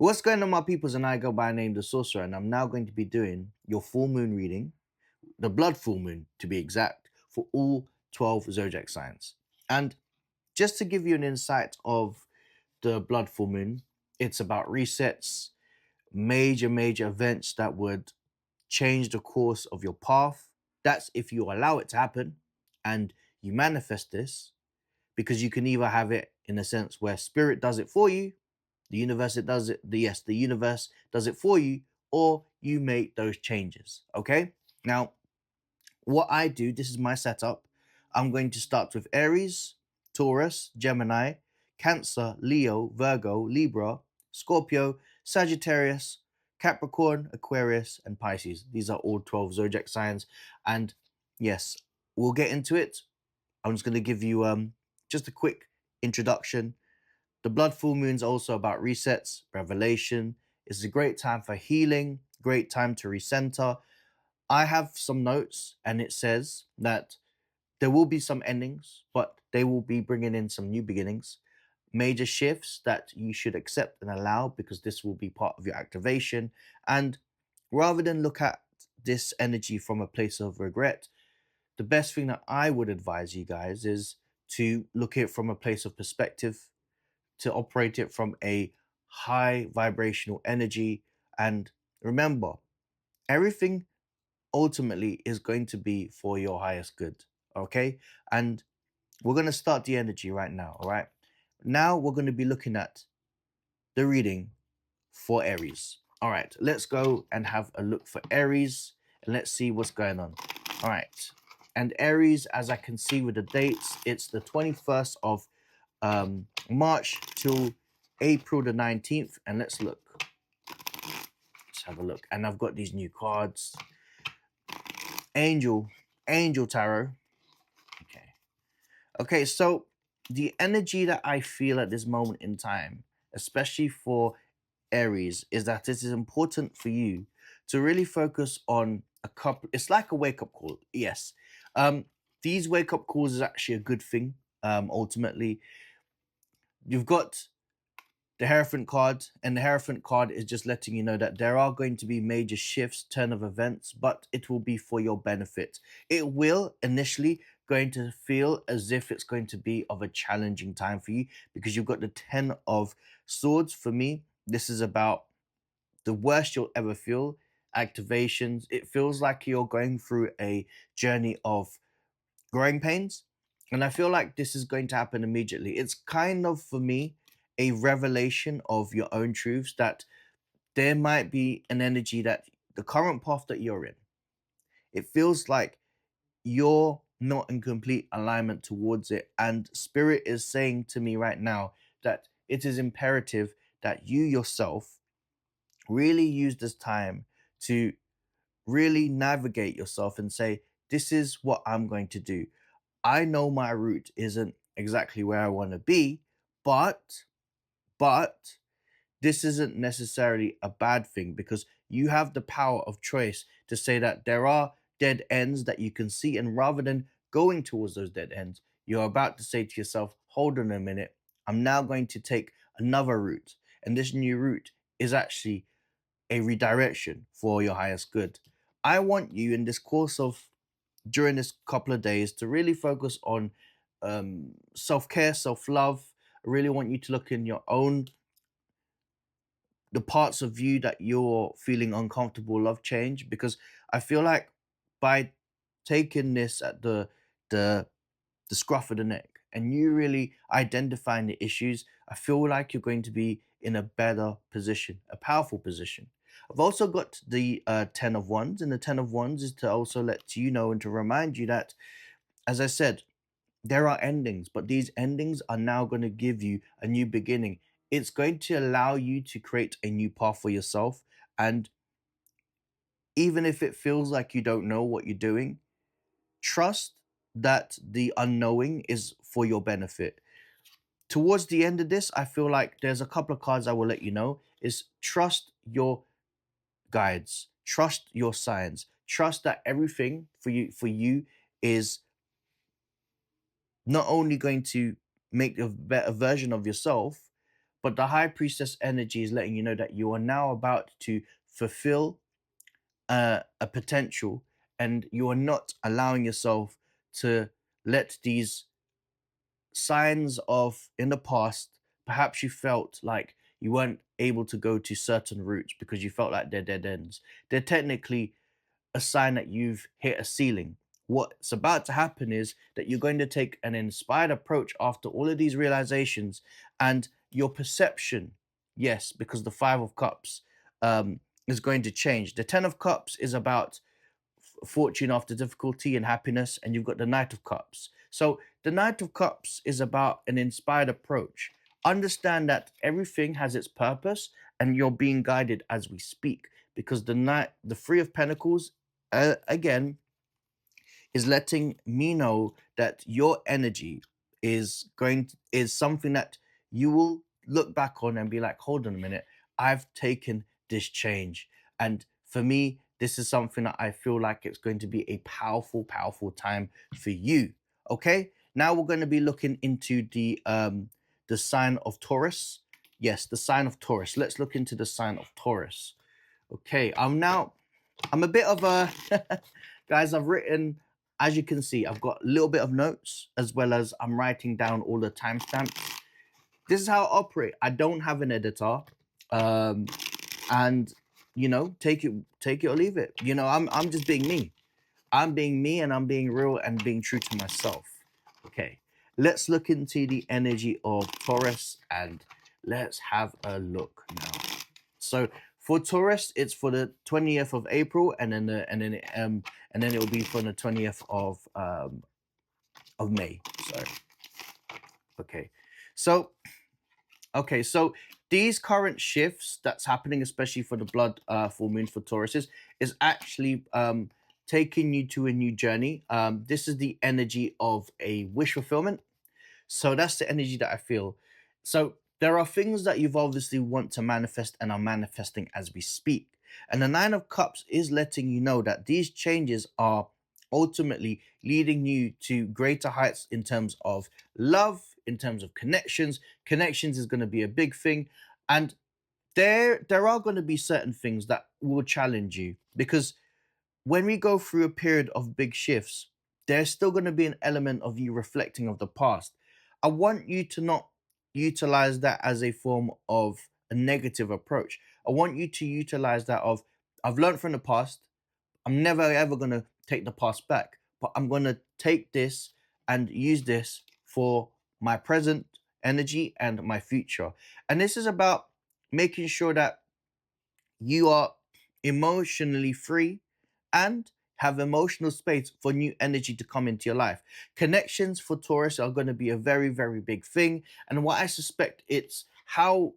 What's going on, my peoples? And I go by the name The Sorcerer, and I'm now going to be doing your full moon reading, the blood full moon to be exact, for all 12 zodiac signs. And just to give you an insight of the blood full moon, it's about resets, major events that would change the course of your path. That's if you allow it to happen and you manifest this, because you can either have it in a sense where spirit does it for you, the universe it does it, the universe does it for you, or you make those changes. Okay. Now, what I do, this is my setup. I'm going to start with Aries, Taurus, Gemini, Cancer, Leo, Virgo, Libra, Scorpio, Sagittarius, Capricorn, Aquarius, and Pisces. These are all 12 zodiac signs. And yes, we'll get into it. I'm just going to give you just a quick introduction. The blood full moon is also about resets, revelation. It's a great time for healing, great time to recenter. I have some notes, and it says that there will be some endings, but they will be bringing in some new beginnings, major shifts that you should accept and allow, because this will be part of your activation. And rather than look at this energy from a place of regret, the best thing that I would advise you guys is to look at it from a place of perspective, to operate it from a high vibrational energy. And remember, everything ultimately is going to be for your highest good. Okay. And we're going to start the energy right now. All right. Now we're going to be looking at the reading for Aries. All right. Let's go and have a look for Aries and let's see what's going on. All right. And Aries, as I can see with the dates, it's the 21st of March till April the 19th. And let's look. Let's have a look. And I've got these new cards. Angel Tarot. Okay, so the energy that I feel at this moment in time, especially for Aries, is that it is important for you to really focus on a couple. It's like a wake-up call. Yes. These wake-up calls is actually a good thing. Ultimately, you've got the Hierophant card, and the Hierophant card is just letting you know that there are going to be major shifts, turn of events, but it will be for your benefit. It will initially going to feel as if it's going to be of a challenging time for you, because you've got the 10 of Swords. For me, this is about the worst you'll ever feel. Activations. It feels like you're going through a journey of growing pains. And I feel like this is going to happen immediately. It's kind of, for me, a revelation of your own truths, that there might be an energy that the current path that you're in, it feels like you're not in complete alignment towards it. And Spirit is saying to me right now that it is imperative that you yourself really use this time to really navigate yourself and say, this is what I'm going to do. I know my route isn't exactly where I want to be, but but this isn't necessarily a bad thing, because you have the power of choice to say that there are dead ends that you can see, and rather than going towards those dead ends, you're about to say to yourself, hold on a minute, I'm now going to take another route, and this new route is actually a redirection for your highest good. I want you in this course of during this couple of days to really focus on self-care, self-love. I really want you to look in your own, the parts of you that you're feeling uncomfortable of change, because I feel like by taking this at the the scruff of the neck and you really identifying the issues, I feel like you're going to be in a better position, a powerful position. I've also got the 10 of Wands, and the 10 of Wands is to also let you know and to remind you that, as I said, there are endings, but these endings are now going to give you a new beginning. It's going to allow you to create a new path for yourself. And even if it feels like you don't know what you're doing, trust that the unknowing is for your benefit. Towards the end of this, I feel like there's a couple of cards I will let you know is trust your guides, trust your signs, trust that everything for you is not only going to make a better version of yourself, But the High Priestess energy is letting you know that you are now about to fulfill a potential, and you are not allowing yourself to let these signs of in the past, perhaps you felt like you weren't able to go to certain routes because you felt like they're dead ends. They're technically a sign that you've hit a ceiling. What's about to happen is that you're going to take an inspired approach after all of these realizations, and your perception, yes, because the Five of Cups is going to change. The Ten of Cups is about fortune after difficulty and happiness, and you've got the Knight of Cups. So the Knight of Cups is about an inspired approach. Understand that everything has its purpose, and you're being guided as we speak, because the Three of Pentacles, again, is letting me know that your energy is something that you will look back on and be like, hold on a minute, I've taken this change. And for me, this is something that I feel like it's going to be a powerful, powerful time for you. Okay. Now we're going to be looking into the sign of Taurus. Yes, the sign of Taurus. Let's look into the sign of Taurus. Okay, I'm a bit of a guys, I've written, as you can see, I've got a little bit of notes as well as I'm writing down all the timestamps. This is how I operate. I don't have an editor. And you know, take it or leave it. You know, I'm just being me. I'm being me, and I'm being real and being true to myself. Okay. Let's look into the energy of Taurus and let's have a look now. So for Taurus, it's for the 20th of April, and then it will be for the 20th of May. Sorry. Okay. So these current shifts that's happening, especially for the blood full moon for Tauruses, is actually taking you to a new journey. This is the energy of a wish fulfillment. So that's the energy that I feel. So there are things that you've obviously want to manifest and are manifesting as we speak. And the Nine of Cups is letting you know that these changes are ultimately leading you to greater heights in terms of love, in terms of connections. Connections is going to be a big thing. And there are going to be certain things that will challenge you, because when we go through a period of big shifts, there's still going to be an element of you reflecting of the past. I want you to not utilize that as a form of a negative approach. I want you to utilize that of, I've learned from the past. I'm never ever going to take the past back, but I'm going to take this and use this for my present energy and my future. And this is about making sure that you are emotionally free and have emotional space for new energy to come into your life. Connections for Taurus are going to be a very, very big thing. And what I suspect, it's how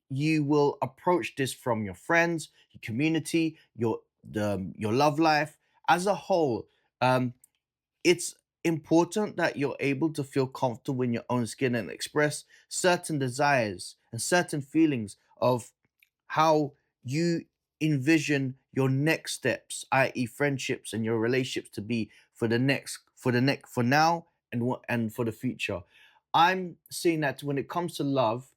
you will approach this from your friends, your community, your love life as a whole. It's important that you're able to feel comfortable in your own skin and express certain desires and certain feelings of how you envision your next steps, i.e., friendships and your relationships, to be for now and for the future. I'm seeing that when it comes to love,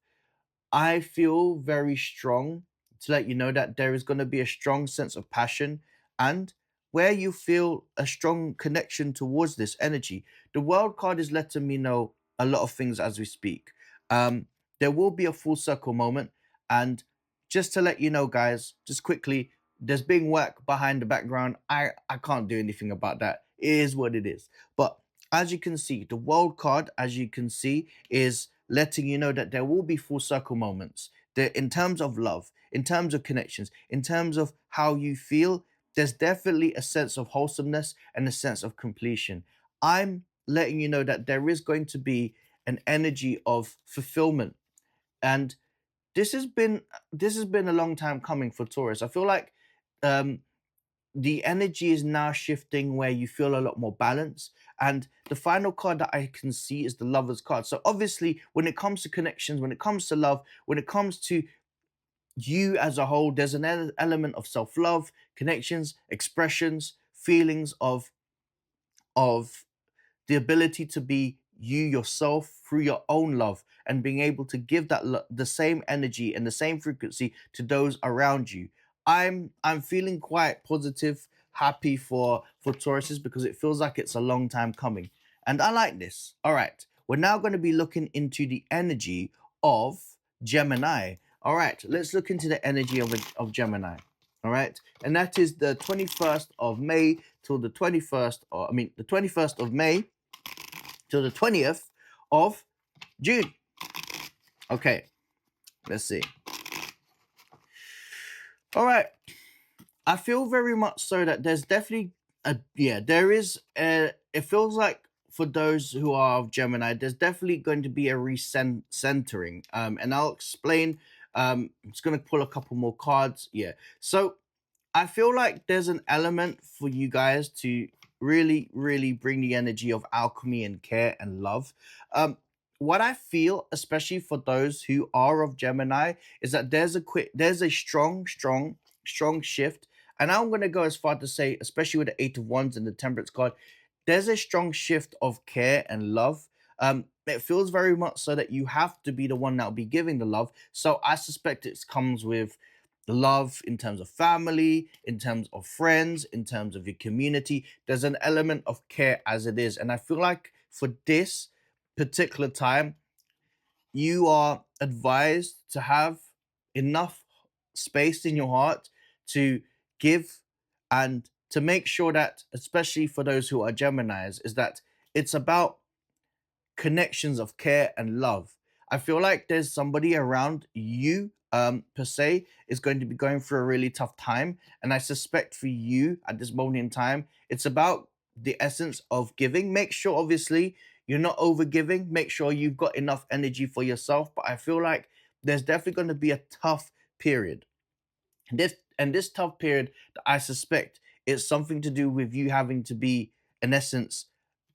I feel very strong to let you know that there is going to be a strong sense of passion, and where you feel a strong connection towards this energy. The world card is letting me know a lot of things as we speak. Um, there will be a full circle moment, and just to let you know, guys, just quickly, there's being work behind the background. I can't do anything about that. It is what it is. But as you can see, the world card, as you can see, is letting you know that there will be full circle moments. That in terms of love, in terms of connections, in terms of how you feel, there's definitely a sense of wholesomeness and a sense of completion. I'm letting you know that there is going to be an energy of fulfillment, and this has been a long time coming for Taurus. I feel like um, the energy is now shifting where you feel a lot more balance. And the final card that I can see is the Lover's card. So obviously, when it comes to connections, when it comes to love, when it comes to you as a whole, there's an element of self-love, connections, expressions, feelings of the ability to be you yourself through your own love and being able to give that the same energy and the same frequency to those around you. I'm feeling quite positive, happy for Tauruses because it feels like it's a long time coming. And I like this. All right. We're now going to be looking into the energy of Gemini. All right, let's look into the energy of Gemini. All right, and that is the 21st of May till the 21st, or I mean, the 21st of May till the 20th of June. Okay, let's see. All right, I feel very much so that there's definitely there is it feels like for those who are of Gemini, there's definitely going to be a recentering. And I'll explain. I'm just gonna pull a couple more cards. Yeah. So I feel like there's an element for you guys to really, really bring the energy of alchemy and care and love. What I feel, especially for those who are of Gemini, is that there's a strong shift. And I'm going to go as far to say, especially with the Eight of Wands and the Temperance card, there's a strong shift of care and love. It feels very much so that you have to be the one that will be giving the love. So I suspect it comes with the love in terms of family, in terms of friends, in terms of your community. There's an element of care as it is. And I feel like for this particular time, you are advised to have enough space in your heart to give and to make sure that, especially for those who are Geminis, is that it's about connections of care and love. I feel like there's somebody around you per se is going to be going through a really tough time, and I suspect for you at this moment in time it's about the essence of giving. Make sure obviously you're not over giving, make sure you've got enough energy for yourself, but I feel like there's definitely going to be a tough period. This tough period that I suspect is something to do with you having to be, in essence,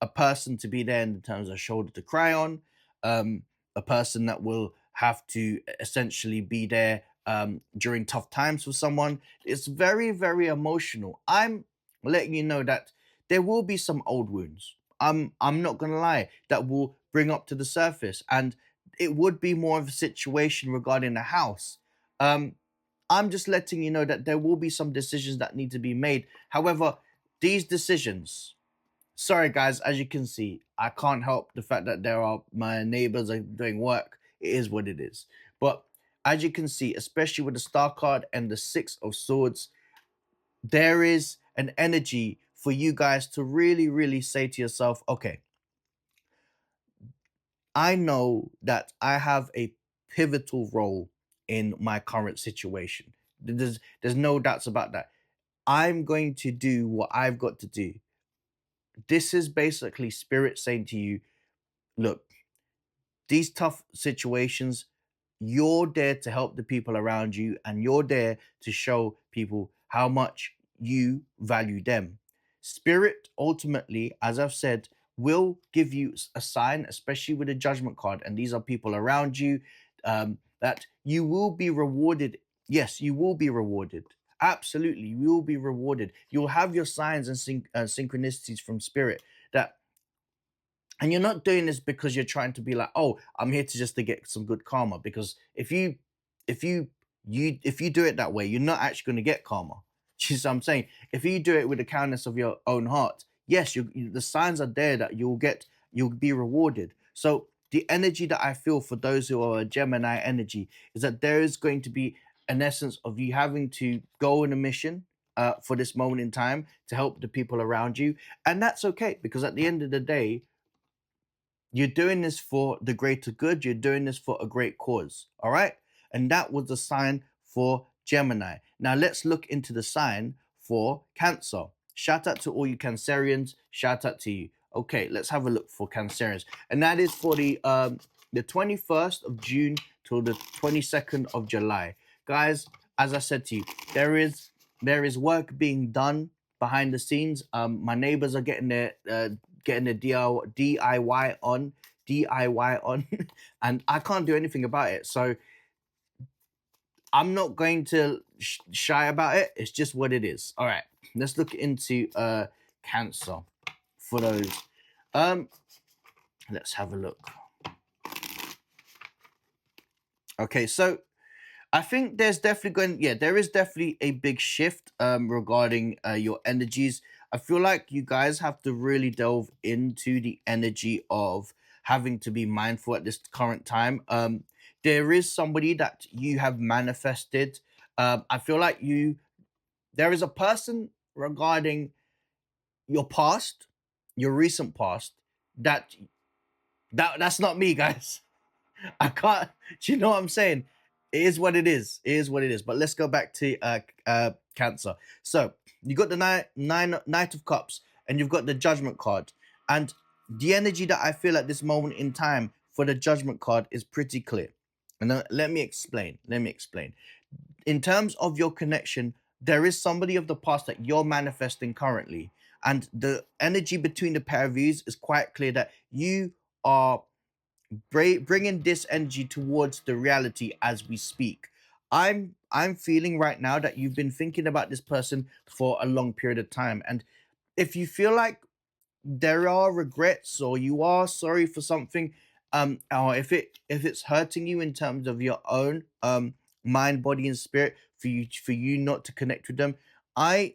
a person to be there in terms of shoulder to cry on, a person that will have to essentially be there during tough times for someone. It's very, very emotional. I'm letting you know that there will be some old wounds. I'm not gonna lie, that will bring up to the surface, and it would be more of a situation regarding the house. Um, I'm just letting you know that there will be some decisions that need to be made. However, these decisions, sorry guys, as you can see, I can't help the fact that there are my neighbors are doing work. It is what it is. But as you can see, especially with the Star card and the Six of Swords, there is an energy for you guys to really, really say to yourself, okay, I know that I have a pivotal role in my current situation. There's no doubts about that. I'm going to do what I've got to do. This is basically spirit saying to you, look, these tough situations, you're there to help the people around you, and you're there to show people how much you value them. Spirit, ultimately, as I've said, will give you a sign, especially with a judgment card, and these are people around you, that you will be rewarded. Yes, you will be rewarded. Absolutely, you will be rewarded. You'll have your signs and synchronicities from spirit that, and you're not doing this because you're trying to be like, oh, I'm here to just to get some good karma. Because if you do it that way, you're not actually going to get karma. You see what I'm saying? If you do it with the kindness of your own heart, yes, the signs are there that you'll be rewarded. So the energy that I feel for those who are a Gemini energy is that there is going to be an essence of you having to go on a mission for this moment in time to help the people around you. And that's okay, because at the end of the day, you're doing this for the greater good. You're doing this for a great cause. All right. And that was the sign for Gemini. Now let's look into the sign for Cancer. Shout out to all you Cancerians. Shout out to you. Okay, let's have a look for Cancerians. And that is for the 21st of June till the 22nd of July. Guys, as I said to you, there is work being done behind the scenes. My neighbors are getting their DIY on, and I can't do anything about it. So I'm not going to shy about it. It's just what it is. All right, let's look into Cancer for those. Let's have a look. Okay, so I think there's definitely there is definitely a big shift regarding your energies. I feel like you guys have to really delve into the energy of having to be mindful at this current time. There is somebody that you have manifested. I feel like there is a person regarding your past, your recent past, that that's not me, guys. I can't. Do you know what I'm saying? It is what it is. It is what it is. But let's go back to Cancer. So you got the Knight of Cups, and you've got the Judgment card, and the energy that I feel at this moment in time for the Judgment card is pretty clear. And let me explain. Let me explain. In terms of your connection, there is somebody of the past that you're manifesting currently, and the energy between the pair of you is quite clear that you are bringing this energy towards the reality as we speak. I'm feeling right now that you've been thinking about this person for a long period of time, and if you feel like there are regrets or you are sorry for something, or if it's hurting you in terms of your own mind, body, and spirit, for you not to connect with them, i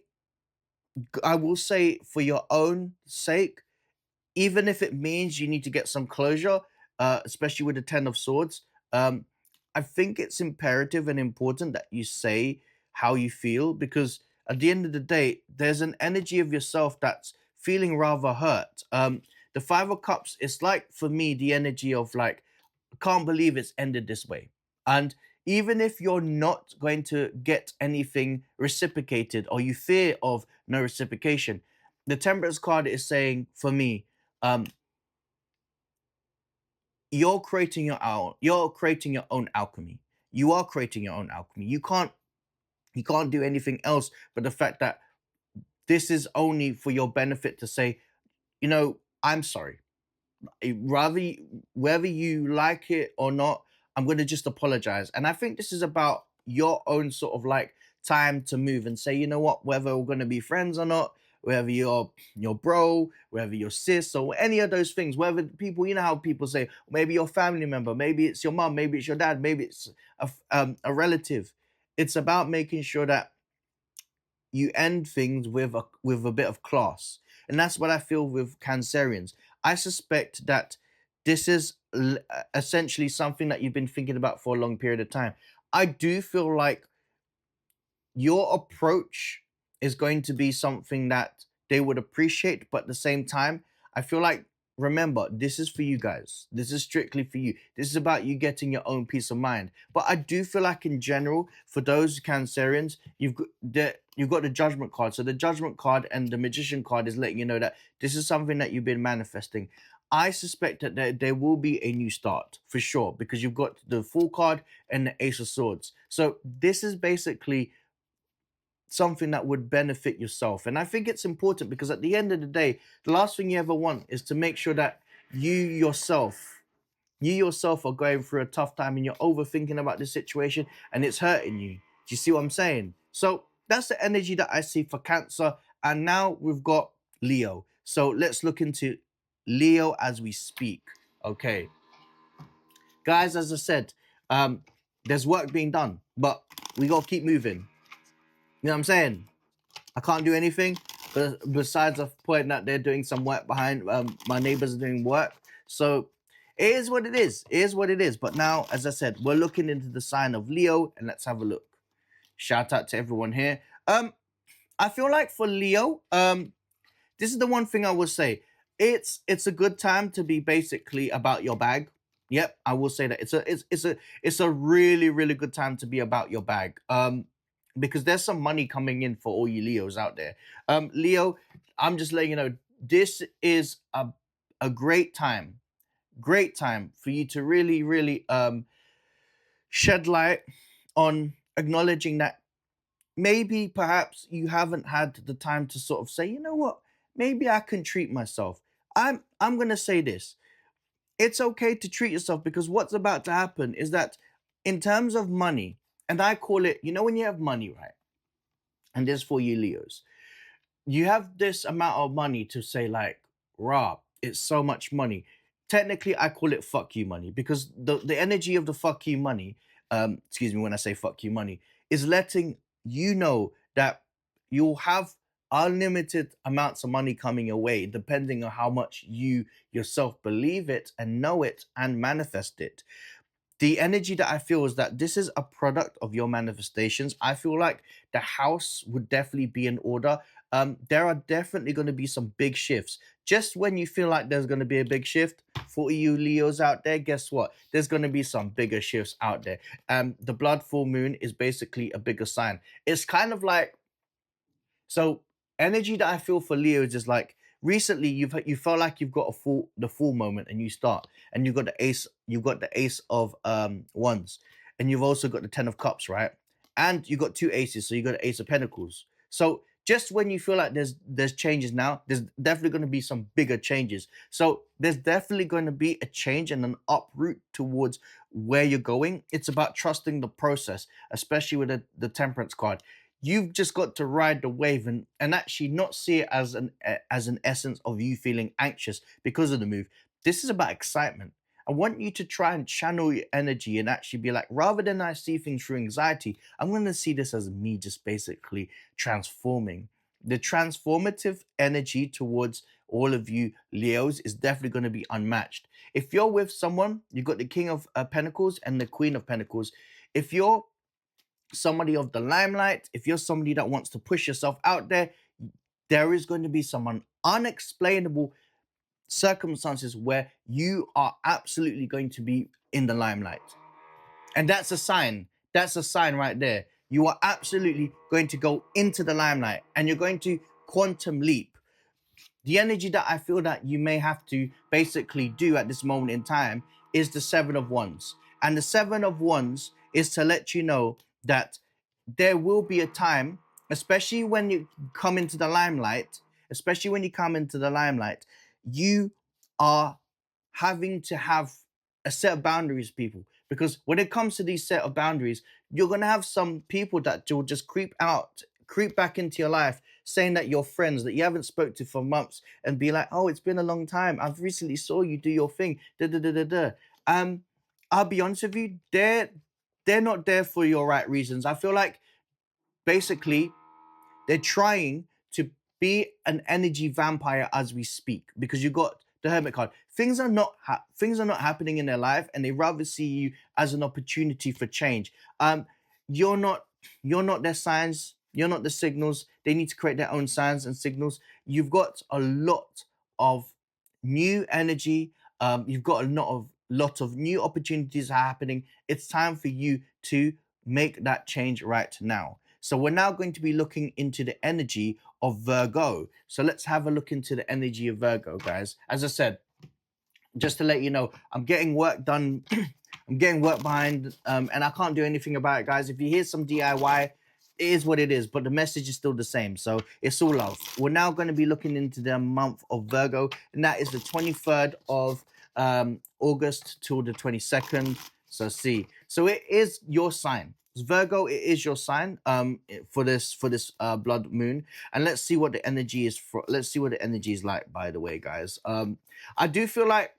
I will say, for your own sake, even if it means you need to get some closure, especially with the Ten of Swords, I think it's imperative and important that you say how you feel, because at the end of the day, there's an energy of yourself that's feeling rather hurt. The Five of Cups, it's like, for me, the energy of like, I can't believe it's ended this way. And even if you're not going to get anything reciprocated, or you fear of no reciprocation, the Temperance card is saying, for me, um, you're creating your own alchemy. You are creating your own alchemy. You can't do anything else but the fact that this is only for your benefit to say, I'm sorry. Whether you like it or not, I'm going to just apologize. And I think this is about your own sort of like time to move and say, you know what, whether we're going to be friends or not, whether you're your bro, whether you're sis, or any of those things, whether people, you know how people say, maybe your family member, maybe it's your mom, maybe it's your dad, maybe it's a relative. It's about making sure that you end things with a bit of class, and that's what I feel with Cancerians. I suspect that this is essentially something that you've been thinking about for a long period of time. I do feel like your approach is going to be something that they would appreciate, but at the same time, I feel like, remember, this is for you guys. This is strictly for you. This is about you getting your own peace of mind. But I do feel like, in general, for those Cancerians, you've got the Judgment card. So the Judgment card and the Magician card is letting you know that this is something that you've been manifesting. I suspect that there will be a new start for sure, because you've got the Fool card and the Ace of Swords. So this is basically something that would benefit yourself. And I think it's important, because at the end of the day, the last thing you ever want is to make sure that you yourself are going through a tough time and you're overthinking about the situation and it's hurting you. Do you see what I'm saying? So that's the energy that I see for Cancer. And now we've got Leo. So let's look into Leo as we speak. Okay. Guys, as I said, there's work being done, but we got to keep moving. You know what I'm saying? I can't do anything besides the point that they're doing some work behind. My neighbors are doing work, so it is what it is. It is what it is. But now, as I said, we're looking into the sign of Leo, and let's have a look. Shout out to everyone here. I feel like for Leo, this is the one thing I will say. It's a good time to be basically about your bag. Yep, I will say that it's a really, really good time to be about your bag. Because there's some money coming in for all you Leos out there. Leo, I'm just letting you know, this is a great time for you to really, really shed light on acknowledging that maybe perhaps you haven't had the time to sort of say, you know what, maybe I can treat myself. I'm gonna say this. It's okay to treat yourself, because what's about to happen is that, in terms of money, and I call it, when you have money, right? And this for you Leos. You have this amount of money to say, like, Rob, it's so much money. technically I call it fuck you money, because the energy of the fuck you money, excuse me when I say fuck you money, is letting you know that you'll have unlimited amounts of money coming your way, depending on how much you yourself believe it and know it and manifest it. The energy that I feel is that this is a product of your manifestations. I feel like the house would definitely be in order. There are definitely going to be some big shifts. Just when you feel like there's going to be a big shift for you Leos out there, guess what? There's going to be some bigger shifts out there. The blood full moon is basically a bigger sign. It's kind of like, so energy that I feel for Leos is like, recently you felt like you've got the full moment, and you start, and you've got the ace of wands, and you've also got the 10 of cups, right? And you got two aces, so you got the ace of pentacles. So just when you feel like there's changes now, there's definitely going to be some bigger changes. So there's definitely going to be a change and an uproot towards where you're going. It's about trusting the process, especially with the temperance card. You've just got to ride the wave, and actually not see it as an essence of you feeling anxious because of the move. This is about excitement. I want you to try and channel your energy and actually be like, rather than I see things through anxiety, I'm going to see this as me just basically transforming. The transformative energy towards all of you Leos is definitely going to be unmatched. If you're with someone, you've got the King of Pentacles and the Queen of Pentacles. If you're somebody of the limelight, if you're somebody that wants to push yourself out there, there is going to be some unexplainable circumstances where you are absolutely going to be in the limelight. And that's a sign. That's a sign right there. You are absolutely going to go into the limelight, and you're going to quantum leap. The energy that I feel that you may have to basically do at this moment in time is the Seven of Wands. And the Seven of Wands is to let you know that there will be a time, especially when you come into the limelight, you are having to have a set of boundaries, people. Because when it comes to these set of boundaries, you're going to have some people that will just creep back into your life, saying that you're friends that you haven't spoke to for months, and be like, oh, it's been a long time, I've recently saw you do your thing, da da da da da. I'll be honest with you, they're not there for your right reasons. I feel like basically they're trying to be an energy vampire as we speak, because you got the Hermit card. Things are not happening in their life, and they rather see you as an opportunity for change. You're not their signs. You're not the signals. They need to create their own signs and signals. You've got a lot of new energy. You've got a lot of new opportunities happening. It's time for you to make that change right now. So we're now going to be looking into the energy of Virgo. So let's have a look into the energy of Virgo, guys. As I said, just to let you know, I'm getting work done. I'm getting work behind, and I can't do anything about it, guys. If you hear some DIY, it is what it is, but the message is still the same. So it's all love. We're now going to be looking into the month of Virgo, and that is the 23rd of August till the 22nd. So it is your sign. Virgo, it is your sign for this blood moon. And let's see what the energy is for. Let's see what the energy is like, by the way, guys. I do feel like,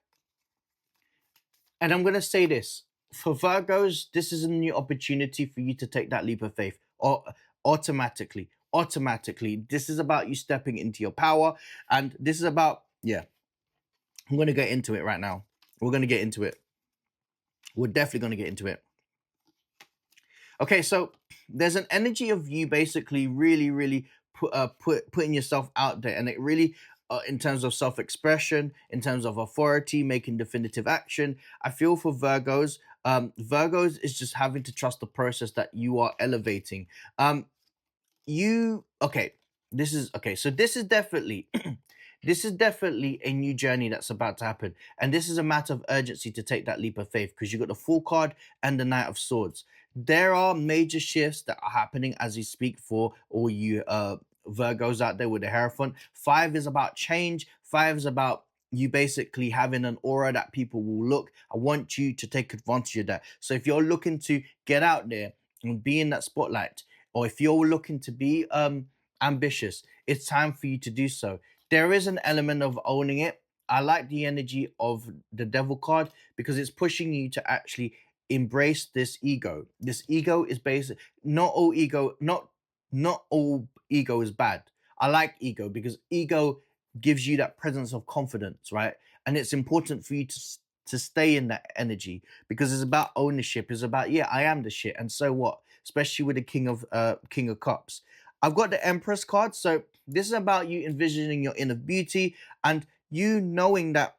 and I'm going to say this, for Virgos, this is a new opportunity for you to take that leap of faith, or automatically. This is about you stepping into your power, and this is about, yeah, I'm going to get into it right now. We're going to get into it. We're definitely going to get into it. Okay, so there's an energy of you basically really putting yourself out there, and it really, in terms of self-expression, in terms of authority, making definitive action. I feel for Virgos, Virgos is just having to trust the process that you are elevating. So this is definitely this is definitely a new journey that's about to happen, and this is a matter of urgency to take that leap of faith, because you got the Fool card and the Knight of Swords. There are major shifts that are happening as we speak for all you Virgos out there with the Hierophant. 5 is about change. 5 is about you basically having an aura that people will look. I want you to take advantage of that. So if you're looking to get out there and be in that spotlight, or if you're looking to be ambitious, it's time for you to do so. There is an element of owning it. I like the energy of the devil card because it's pushing you to actually embrace this ego. This ego is basic. Not all ego is bad. I like ego because ego gives you that presence of confidence, right? And it's important for you to stay in that energy because it's about ownership. It's about, yeah, I am the shit, and so what? Especially with the King of Cups. I've got the Empress card, so this is about you envisioning your inner beauty and you knowing that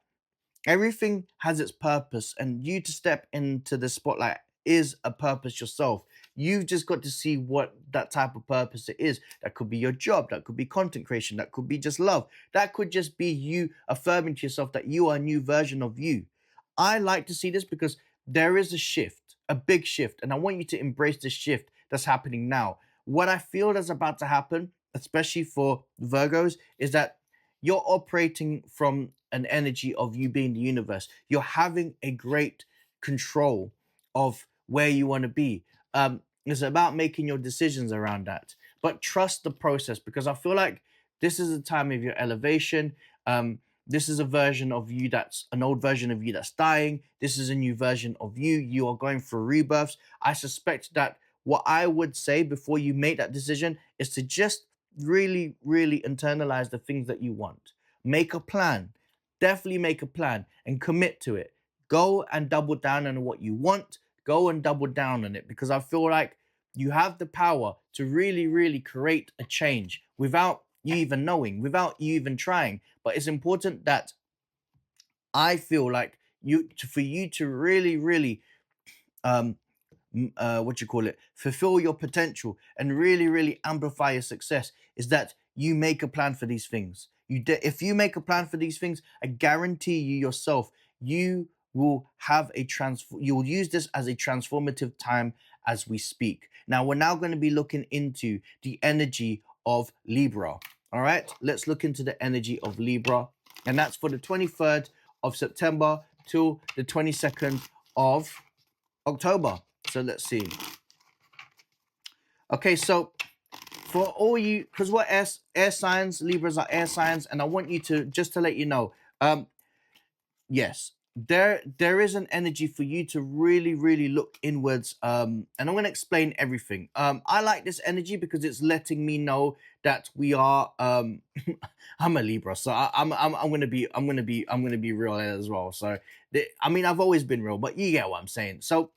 everything has its purpose, and you to step into the spotlight is a purpose yourself. You've just got to see what that type of purpose it is. That could be your job, that could be content creation, that could be just love, that could just be you affirming to yourself that you are a new version of you. I like to see this because there is a shift, a big shift, and I want you to embrace the shift that's happening now. What I feel that's about to happen, especially for Virgos, is that you're operating from an energy of you being the universe. You're having a great control of where you want to be. It's about making your decisions around that, but trust the process because I feel like this is a time of your elevation. This is a version of you that's an old version of you that's dying. This is a new version of you. You are going through rebirths. I suspect that what I would say before you make that decision is to just really, really internalize the things that you want. Make a plan. Definitely make a plan and commit to it. Go and double down on what you want. Go and double down on it because I feel like you have the power to really, really create a change without you even knowing, without you even trying. But it's important that I feel like for you to really, really um, what you call it, fulfill your potential and really, really amplify your success is that you make a plan for these things. If you make a plan for these things, I guarantee you yourself, you will have you will use this as a transformative time as we speak. Now we're now going to be looking into the energy of Libra. All right, let's look into the energy of Libra, and that's for the 23rd of September till the 22nd of October. So let's see. Okay, so for all you, because we're air signs, Libras are air signs, and I want you to just to let you know, yes, there is an energy for you to really, really look inwards. And I'm going to explain everything. I like this energy because it's letting me know that we are. I'm a Libra, so I'm gonna be real as well. So I mean, I've always been real, but you get what I'm saying. So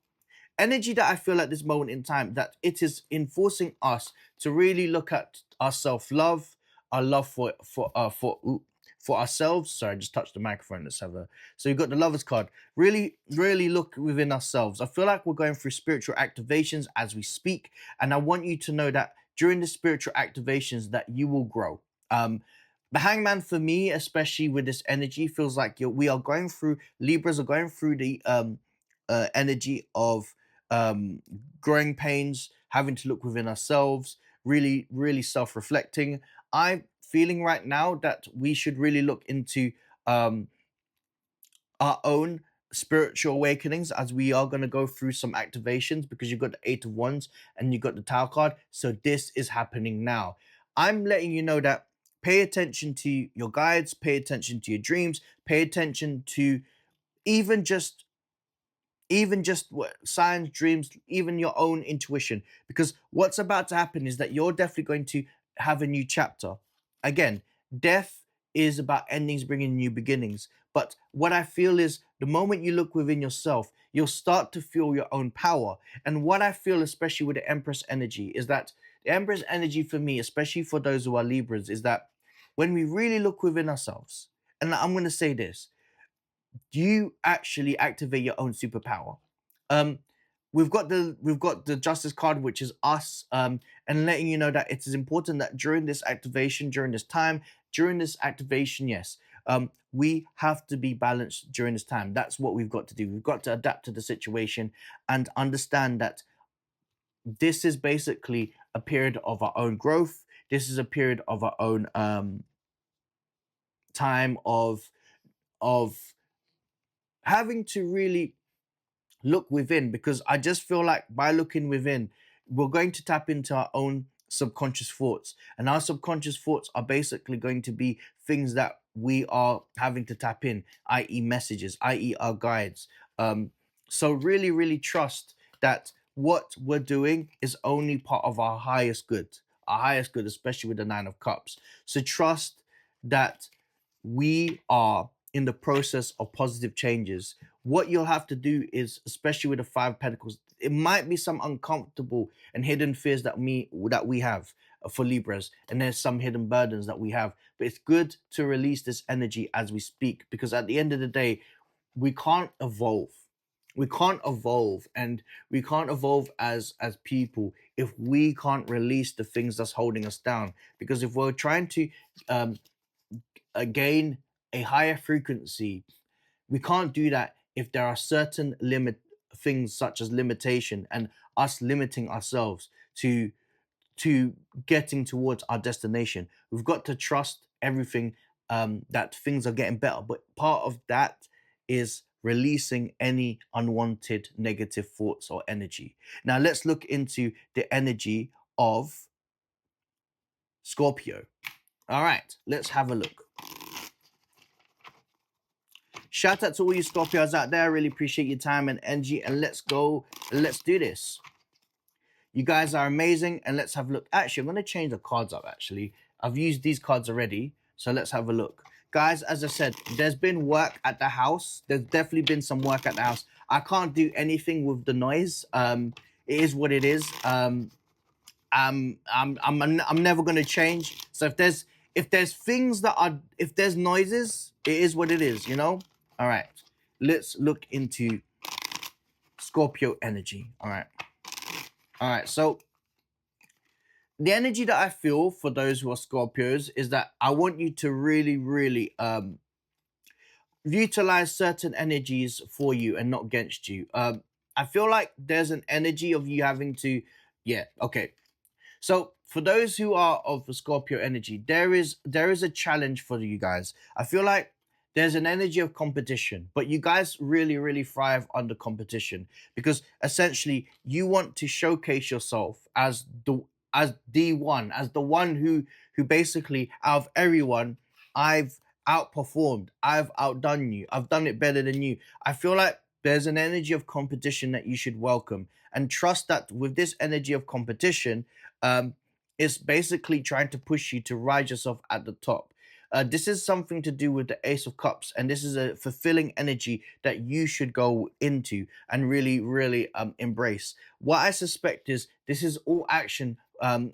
energy that I feel at this moment in time that it is enforcing us to really look at our self-love, our love for ourselves. Sorry, I just touched the microphone. Let's have a. So you've got the Lovers card. Really, really look within ourselves. I feel like we're going through spiritual activations as we speak, and I want you to know that during the spiritual activations that you will grow. The Hangman for me, especially with this energy, feels like we are going through. Libras are going through the energy of um, growing pains, having to look within ourselves, really, really self-reflecting. I'm feeling right now that we should really look into um, our own spiritual awakenings as we are going to go through some activations because you've got the Eight of Wands and you've got the Tower card. So this is happening now. I'm letting you know that pay attention to your guides, pay attention to your dreams, pay attention to even just what signs, dreams, even your own intuition, because what's about to happen is that you're definitely going to have a new chapter. Again, death is about endings bringing new beginnings, but what I feel is the moment you look within yourself, you'll start to feel your own power. And what I feel, especially with the Empress energy, is that the Empress energy for me, especially for those who are Libras, is that when we really look within ourselves, and I'm going to say this, you actually activate your own superpower. Um, we've got the Justice card, which is us, and letting you know that it is important that during this activation, during this activation, yes, we have to be balanced during this time. That's what we've got to do. We've got to adapt to the situation and understand that this is basically a period of our own growth. This is a period of our own time of having to really look within, because I just feel like by looking within, we're going to tap into our own subconscious thoughts. And our subconscious thoughts are basically going to be things that we are having to tap in, i.e. messages, i.e. our guides. So really, really trust that what we're doing is only part of our highest good, especially with the Nine of Cups. So trust that we are in the process of positive changes. What you'll have to do is, especially with the Five of Pentacles, it might be some uncomfortable and hidden fears that we have for Libras, and there's some hidden burdens that we have. But it's good to release this energy as we speak, because at the end of the day, we can't evolve. We can't evolve, and we can't evolve as people if we can't release the things that's holding us down. Because if we're trying to um, gain a higher frequency, we can't do that if there are certain limit things such as limitation and us limiting ourselves to getting towards our destination. We've got to trust everything, that things are getting better. But part of that is releasing any unwanted negative thoughts or energy. Now let's look into the energy of Scorpio. All right, let's have a look. Shout out to all you Scorpios out there. I really appreciate your time and energy. And let's go. Let's do this. You guys are amazing. And let's have a look. Actually, I'm going to change the cards up, actually. I've used these cards already. So let's have a look. Guys, as I said, there's been work at the house. There's definitely been some work at the house. I can't do anything with the noise. It is what it is. I'm never going to change. So if there's things that are, if there's noises, it is what it is, you know? All right, let's look into Scorpio energy. All right. So the energy that I feel for those who are Scorpios is that I want you to really, really utilize certain energies for you and not against you. I feel like there's an energy of you having to, yeah, okay. So for those who are of the Scorpio energy, there is a challenge for you guys. I feel like there's an energy of competition, but you guys really, really thrive under competition, because essentially you want to showcase yourself as the one who basically, out of everyone, I've outperformed, I've outdone you, I've done it better than you. I feel like there's an energy of competition that you should welcome, and trust that with this energy of competition, it's basically trying to push you to rise yourself at the top. This is something to do with the Ace of Cups, and this is a fulfilling energy that you should go into and really, really embrace. What I suspect is this is all action, and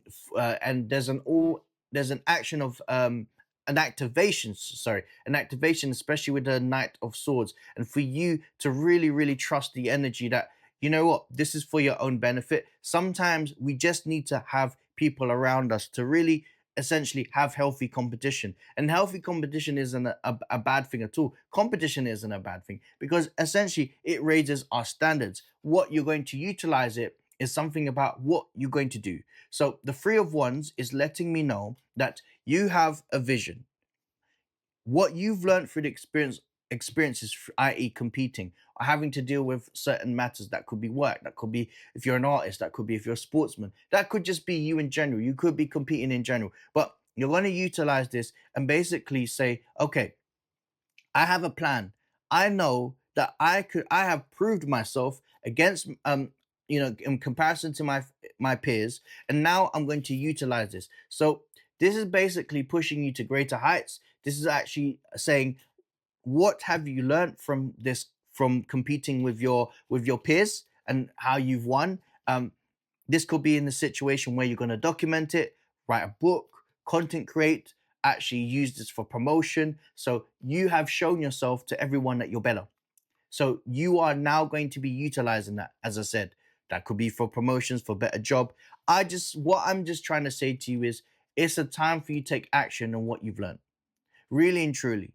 there's an action of an activation. Sorry, an activation, especially with the Knight of Swords, and for you to really, really trust the energy that, you know what, this is for your own benefit. Sometimes we just need to have people around us to really essentially have healthy competition, and healthy competition isn't a bad thing at all. Competition isn't a bad thing, because essentially it raises our standards. What you're going to utilize it is something about what you're going to do. So the Three of Wands is letting me know that you have a vision. What you've learned through the experiences, i.e. competing or having to deal with certain matters, that could be work, that could be if you're an artist, that could be if you're a sportsman, that could just be you in general, you could be competing in general, but you're going to utilize this and basically say, okay, I have a plan. I know that I have proved myself against in comparison to my peers, and now I'm going to utilize this. So this is basically pushing you to greater heights. This is actually saying, what have you learned from this, from competing with your peers, and how you've won. This could be in the situation where you're going to document it, write a book, content create, actually use this for promotion. So you have shown yourself to everyone that you're better. So you are now going to be utilizing that. As I said, that could be for promotions, for better job. What I'm just trying to say to you is, it's a time for you to take action on what you've learned, really and truly.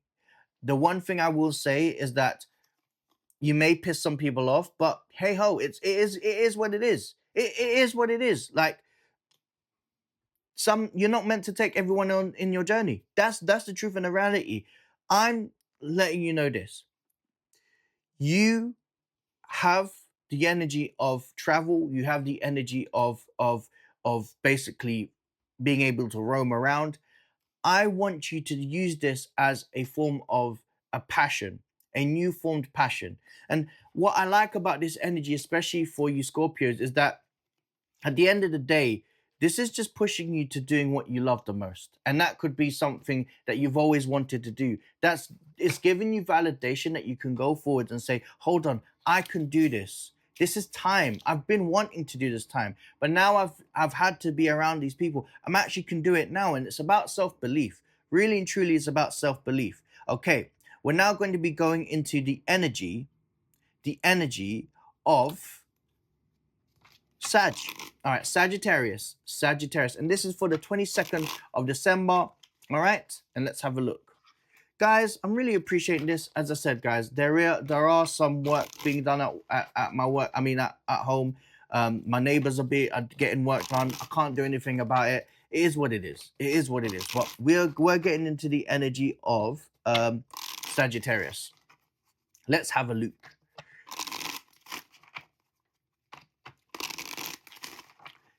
The one thing I will say is that you may piss some people off, but hey ho, it is what it is. It is what it is. Like, you're not meant to take everyone on in your journey. That's the truth and the reality. I'm letting you know this. You have the energy of travel. You have the energy of basically being able to roam around. I want you to use this as a form of a passion, a new formed passion. And what I like about this energy, especially for you Scorpios, is that at the end of the day, this is just pushing you to doing what you love the most. And that could be something that you've always wanted to do. It's giving you validation that you can go forward and say, hold on, I can do this. This is time. I've been wanting to do this time, but now I've had to be around these people. I'm actually can do it now. And it's about self-belief. Really and truly, it's about self-belief. Okay, we're now going to be going into the energy of Sag. All right, Sagittarius. And this is for the 22nd of December. All right, and let's have a look. Guys, I'm really appreciating this. As I said, guys, there are some work being done at my work. I mean, at home. My neighbors are getting work done. I can't do anything about it. It is what it is. It is what it is. But we're getting into the energy of Sagittarius. Let's have a look.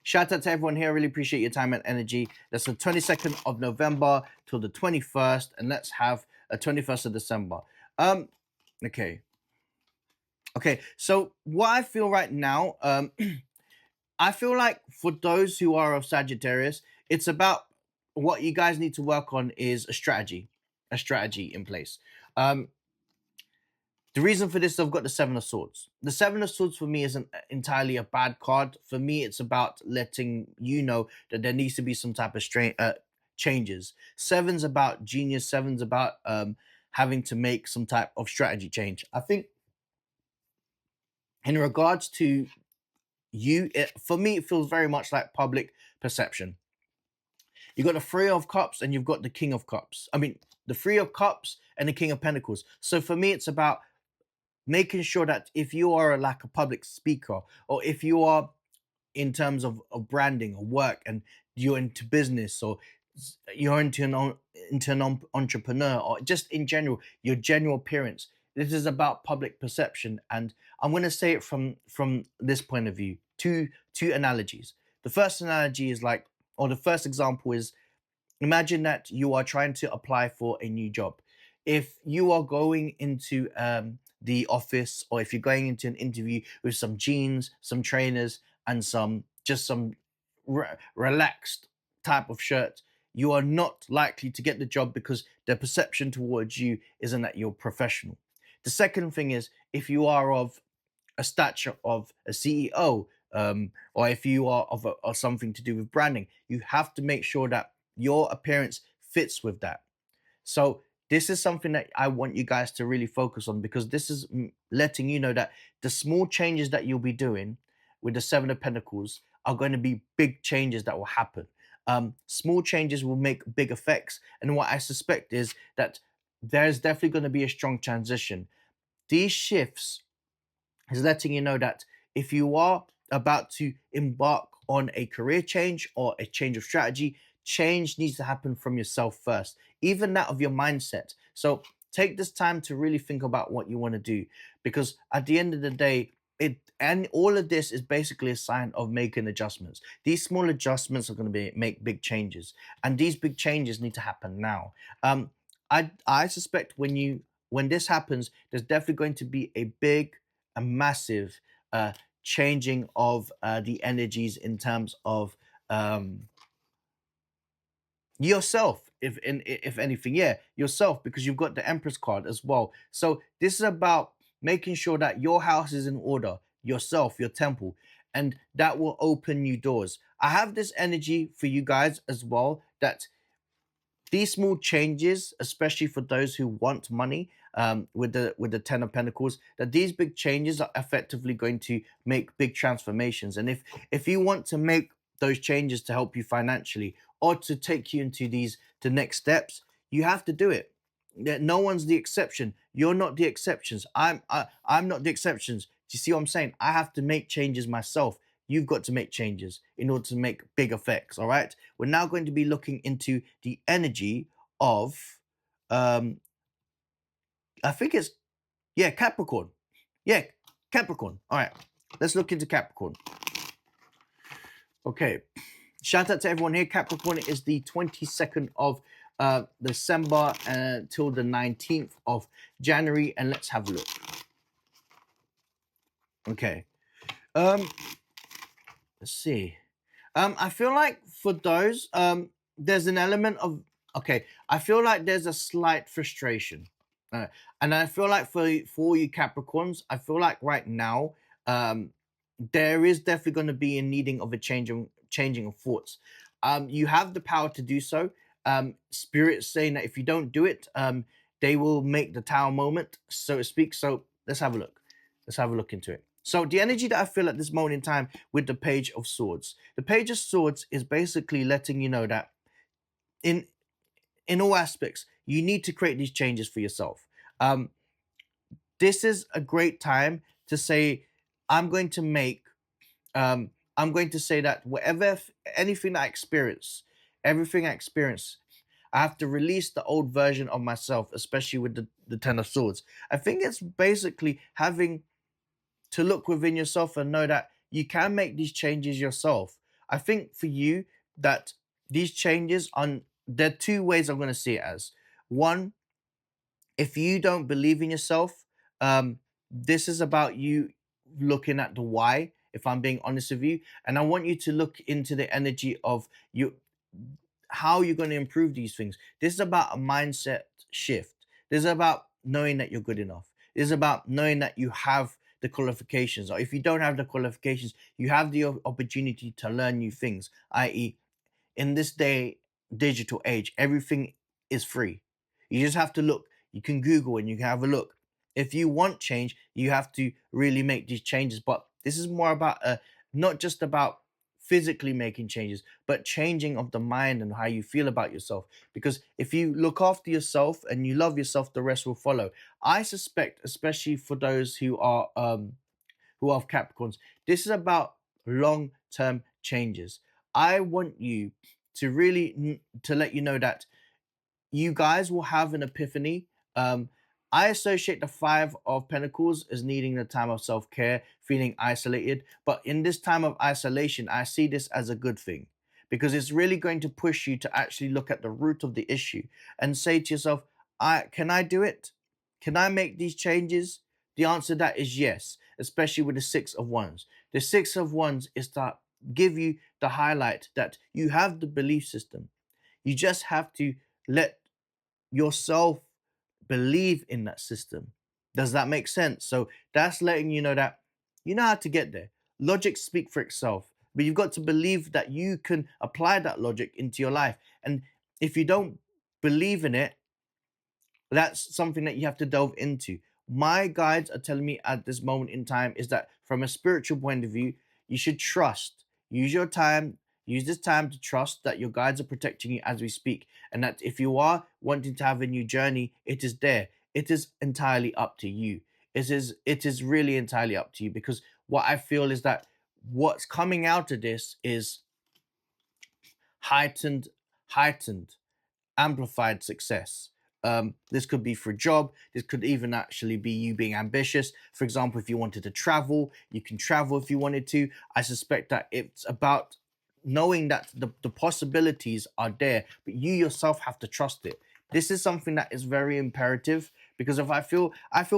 Shout out to everyone here. Really appreciate your time and energy. That's the 22nd of November till the 21st. And let's have a 21st of December. Okay. So what I feel right now, I feel like for those who are of Sagittarius, it's about what you guys need to work on is a strategy in place. The reason for this, I've got the Seven of Swords. The Seven of Swords for me isn't entirely a bad card. For me, it's about letting you know that there needs to be some type of changes. Seven's about genius. Seven's about having to make some type of strategy change. I think in regards to you, for me, it feels very much like public perception. You've got the Three of Cups and you've got the King of Cups. I mean, the Three of Cups and the King of Pentacles. So for me, it's about making sure that if you are like a public speaker, or if you are in terms of branding or work, and you're into business, or you're into an entrepreneur, or just in general, your general appearance, this is about public perception. And I'm going to say it from this point of view. Two analogies. The first analogy is like, or the first example is, imagine that you are trying to apply for a new job. If you are going into the office, or if you're going into an interview with some jeans, some trainers, and some relaxed type of shirt, you are not likely to get the job because the perception towards you isn't that you're professional. The second thing is, if you are of a stature of a CEO, or if you are of something to do with branding, you have to make sure that your appearance fits with that. So this is something that I want you guys to really focus on, because this is letting you know that the small changes that you'll be doing with the Seven of Pentacles are going to be big changes that will happen. Small changes will make big effects. And what I suspect is that there's definitely going to be a strong transition. These shifts is letting you know that if you are about to embark on a career change or a change of strategy, change needs to happen from yourself first, even that of your mindset. So take this time to really think about what you want to do, because at the end of the day, all of this is basically a sign of making adjustments. These small adjustments are going to make big changes, and these big changes need to happen now. I suspect when this happens, there's definitely going to be a massive changing of the energies in terms of yourself, if anything, yourself, because you've got the Empress card as well. So this is about making sure that your house is in order, yourself, your temple, and that will open new doors. I have this energy for you guys as well, that these small changes, especially for those who want money, with the Ten of Pentacles, that these big changes are effectively going to make big transformations. And if you want to make those changes to help you financially, or to take you into the next steps, you have to do it. No one's the exception. You're not the exceptions. I'm not the exceptions. Do you see what I'm saying? I have to make changes myself. You've got to make changes in order to make big effects. All right. We're now going to be looking into the energy of, I think it's, Capricorn. Yeah, Capricorn. All right. Let's look into Capricorn. Okay. Shout out to everyone here. Capricorn is the 22nd of December till the 19th of January, and let's have a look. Okay. Let's see. I feel like for those, there's an element of, okay, I feel like there's a slight frustration. And I feel like for you Capricorns, I feel like right now, there is definitely going to be a needing of a changing of thoughts. You have the power to do so. Spirit's saying that if you don't do it, they will make the tower moment, so to speak. So let's have a look. Let's have a look into it. So the energy that I feel at this moment in time with the Page of Swords. The Page of Swords is basically letting you know that in all aspects, you need to create these changes for yourself. This is a great time to say, I'm going to make, I'm going to say that anything that I experience, everything I experience, I have to release the old version of myself, especially with the Ten of Swords. I think it's basically having to look within yourself and know that you can make these changes yourself. I think for you that these changes there are two ways I'm going to see it as. One, if you don't believe in yourself, this is about you looking at the why, if I'm being honest with you. And I want you to look into the energy of you, how you're going to improve these things. This is about a mindset shift. This is about knowing that you're good enough. This is about knowing that you have the qualifications, or if you don't have the qualifications, you have the opportunity to learn new things, i.e., in this digital age, everything is free. You just have to look. You can Google and you can have a look. If you want change, you have to really make these changes. But this is more about not just about physically making changes, but changing of the mind and how you feel about yourself. Because if you look after yourself and you love yourself, the rest will follow. I suspect, especially for those who are Capricorns, this is about long-term changes. I want you to really to let you know that you guys will have an epiphany. I associate the Five of Pentacles as needing the time of self-care, feeling isolated. But in this time of isolation, I see this as a good thing, because it's really going to push you to actually look at the root of the issue and say to yourself, can I do it? Can I make these changes? The answer to that is yes, especially with the Six of Wands. The Six of Wands is to give you the highlight that you have the belief system. You just have to let yourself believe in that system. Does that make sense? So that's letting you know that you know how to get there. Logic speaks for itself, but you've got to believe that you can apply that logic into your life. And if you don't believe in it, that's something that you have to delve into. My guides are telling me at this moment in time is that from a spiritual point of view, you should trust. Use your time, use this time to trust that your guides are protecting you as we speak. And that if you are wanting to have a new journey, it is there. It is entirely up to you. It is really entirely up to you, because what I feel is that what's coming out of this is heightened, amplified success. This could be for a job. This could even actually be you being ambitious. For example, if you wanted to travel, you can travel if you wanted to. I suspect that it's about knowing that the possibilities are there, but you yourself have to trust it. This is something that is very imperative, because if I feel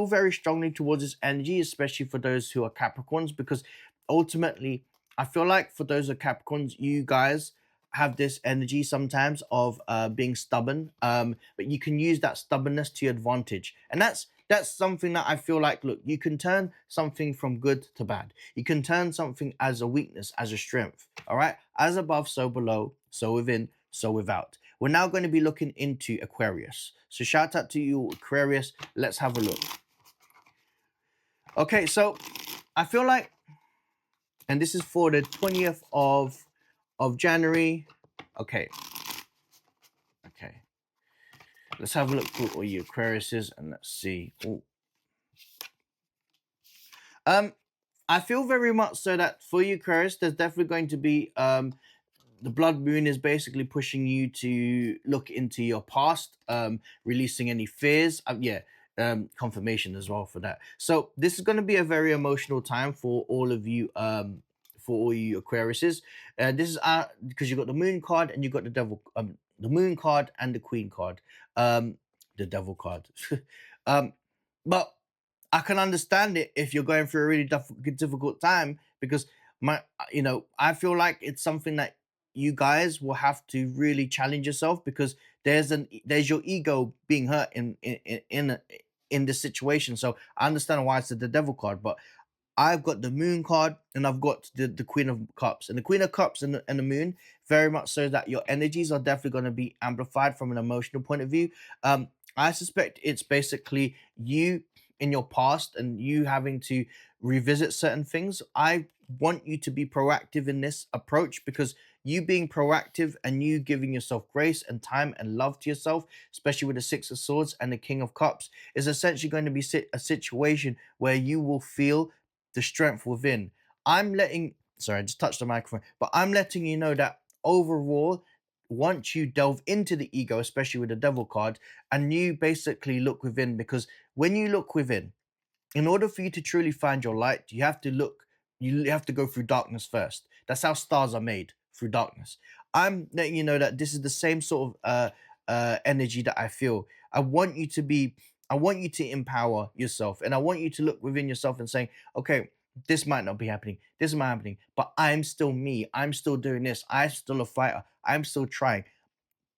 very strongly towards this energy, especially for those who are Capricorns, because ultimately I feel like for those who are Capricorns, you guys have this energy sometimes of being stubborn, but you can use that stubbornness to your advantage. And that's something that I feel like, look, you can turn something from good to bad. You can turn something as a weakness, as a strength. All right, as above, so below, so within, so without. We're now going to be looking into Aquarius. So shout out to you, Aquarius. Let's have a look. Okay, so I feel like, and this is for the 20th of January. Okay. Let's have a look for all you Aquariuses and let's see. Ooh. I feel very much so that for you Aquarius, there's definitely going to be the blood moon is basically pushing you to look into your past, releasing any fears. Confirmation as well for that. So this is going to be a very emotional time for all of you. For all you Aquariuses, this is because you got the moon card and you got the devil, the Moon card and the Queen card, the Devil card. um, but I can understand it if you're going through a really difficult time, because I feel like it's something that you guys will have to really challenge yourself, because there's your ego being hurt in this situation. So I understand why it's the Devil card, but I've got the Moon card and I've got the Queen of Cups. And the Queen of Cups and the Moon, very much so that your energies are definitely going to be amplified from an emotional point of view. I suspect it's basically you in your past and you having to revisit certain things. I want you to be proactive in this approach, because you being proactive and you giving yourself grace and time and love to yourself, especially with the Six of Swords and the King of Cups, is essentially going to be a situation where you will feel the strength within. Sorry, I just touched the microphone, but I'm letting you know that overall, once you delve into the ego, especially with the Devil card, and you basically look within, because when you look within, in order for you to truly find your light, you have to go through darkness first. That's how stars are made, through darkness. I'm letting you know that this is the same sort of energy that I feel. I want you to empower yourself, and I want you to look within yourself and saying, okay, this might not be happening, this is not happening, but I'm still me. I'm still doing this. I'm still a fighter. I'm still trying.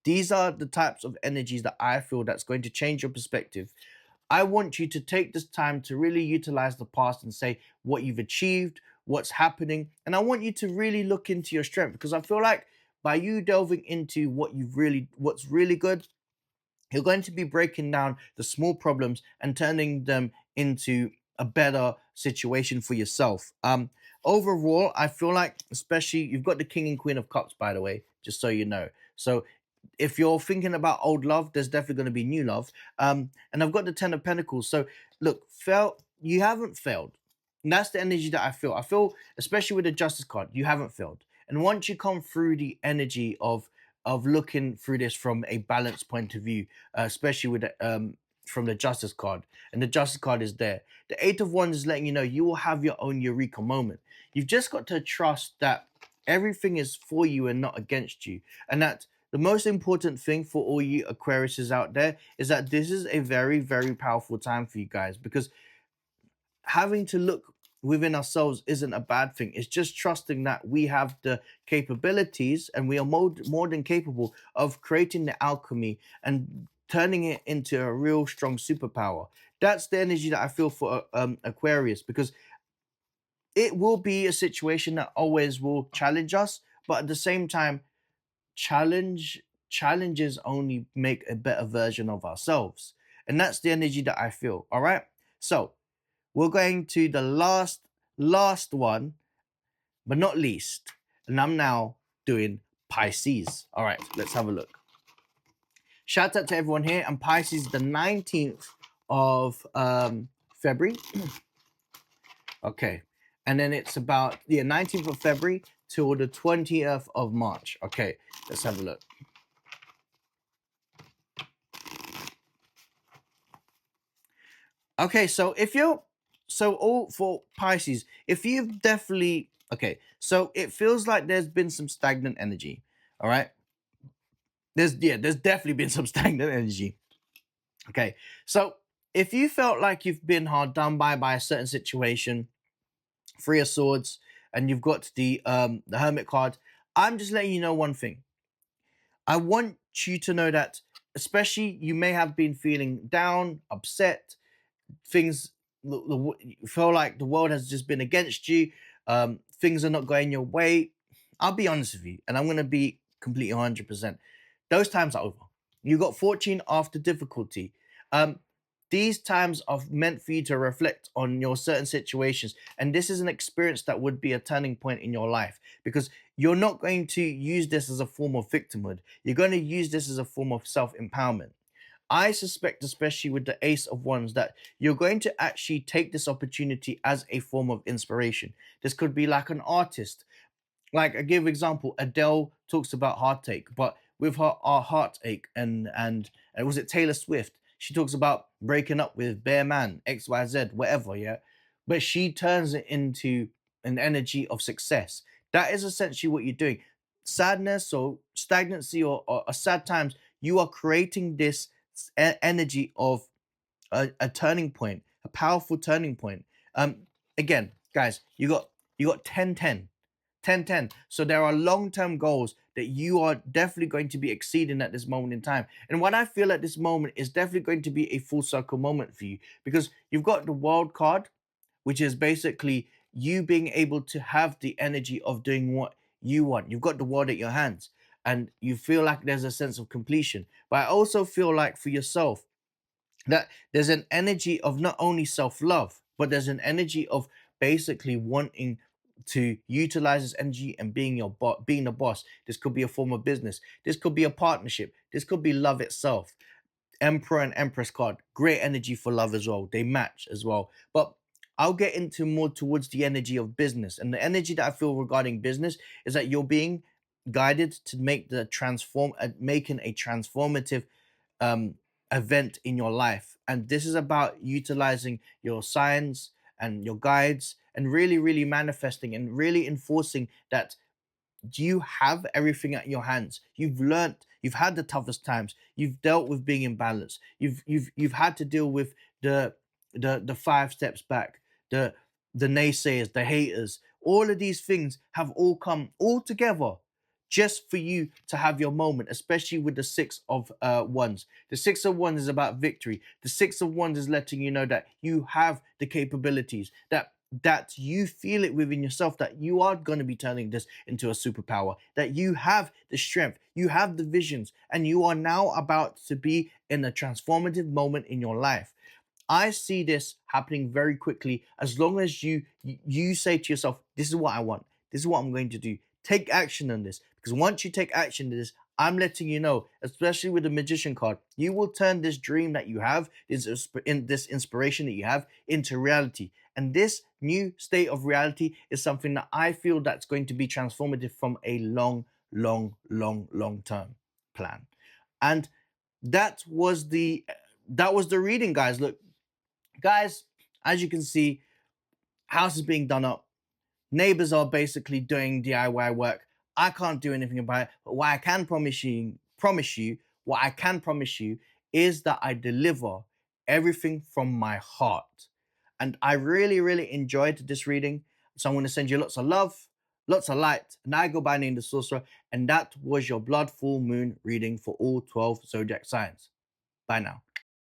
These are the types of energies that I feel that's going to change your perspective. I want you to take this time to really utilize the past and say what you've achieved, what's happening. And I want you to really look into your strength, because I feel like by you delving into what's really good, you're going to be breaking down the small problems and turning them into a better situation for yourself. Overall, I feel like, especially, you've got the King and Queen of Cups, by the way, just so you know. So if you're thinking about old love, there's definitely going to be new love. And I've got the Ten of Pentacles. So look, you haven't failed. And that's the energy that I feel. I feel, especially with the Justice card, you haven't failed. And once you come through the energy of looking through this from a balanced point of view, especially with from the Justice card, and the Justice card is there. The Eight of Wands is letting you know you will have your own eureka moment. You've just got to trust that everything is for you and not against you, and that the most important thing for all you Aquariuses out there is that this is a very, very powerful time for you guys, because having to look within ourselves isn't a bad thing. It's just trusting that we have the capabilities, and we are more than capable of creating the alchemy and turning it into a real strong superpower. That's the energy that I feel for Aquarius, because it will be a situation that always will challenge us, but at the same time, challenges only make a better version of ourselves. And that's the energy that I feel. All right. So we're going to the last one, but not least. And I'm now doing Pisces. All right, let's have a look. Shout out to everyone here. And Pisces, the 19th of February. Okay. And then it's about, 19th of February till the 20th of March. Okay, let's have a look. Okay, so all for Pisces, if you've definitely, okay, so it feels like there's been some stagnant energy. All right. There's definitely been some stagnant energy. Okay. So if you felt like you've been hard done by a certain situation, Three of Swords, and you've got the Hermit card, I'm just letting you know one thing. I want you to know that, especially, you may have been feeling down, upset, things you feel like the world has just been against you, things are not going your way. I'll be honest with you, and I'm going to be completely 100%. Those times are over. You got fortune after difficulty. These times are meant for you to reflect on your certain situations, and this is an experience that would be a turning point in your life, because you're not going to use this as a form of victimhood. You're going to use this as a form of self-empowerment. I suspect, especially with the Ace of Wands, that you're going to actually take this opportunity as a form of inspiration. This could be like an artist. Like, I give example, Adele talks about heartache, but with our heartache, and was it Taylor Swift? She talks about breaking up with Bear Man, XYZ, whatever, yeah. But she turns it into an energy of success. That is essentially what you're doing. sadness or stagnancy or sad times, you are creating this energy of a turning point, a powerful turning point. Again, guys, you got 10-10. So there are long-term goals that you are definitely going to be exceeding at this moment in time. And what I feel at this moment is definitely going to be a full circle moment for you, because you've got the world card, which is basically you being able to have the energy of doing what you want. You've got the world at your hands and you feel like there's a sense of completion. But I also feel like for yourself, that there's an energy of not only self-love, but there's an energy of basically wanting to utilize this energy and being being the boss. This could be a form of business, this could be a partnership, this could be love itself. Emperor and Empress card, great energy for love as well, they match as well. But I'll get into more towards the energy of business, and the energy that I feel regarding business is that you're being guided to make making a transformative um, event in your life. And this is about utilizing your signs and your guides and really, really manifesting and really enforcing that you have everything at your hands. You've learned, you've had the toughest times, you've dealt with being imbalanced, you've had to deal with the 5 steps back, the the naysayers, the haters. All of these things have all come all together just for you to have your moment, especially with the 6 of wands. The 6 of wands is about victory. The 6 of wands is letting you know that you have the capabilities, that you feel it within yourself, that you are going to be turning this into a superpower, that you have the strength, you have the visions, and you are now about to be in a transformative moment in your life. I see this happening very quickly as long as you say to yourself, this is what I want. This is what I'm going to do. Take action on this. Because once you take action to this, I'm letting you know, especially with the magician card, you will turn this dream that you have, this inspiration that you have, into reality. And this new state of reality is something that I feel that's going to be transformative from a long term plan. And that was the reading, guys. Look, guys, as you can see, house is being done up. Neighbors are basically doing DIY work. I can't do anything about it. But what I can promise you is that I deliver everything from my heart. And I really, really enjoyed this reading. So I'm going to send you lots of love, lots of light. And I go by name the Sorcerer. And that was your blood full moon reading for all 12 zodiac signs. Bye now.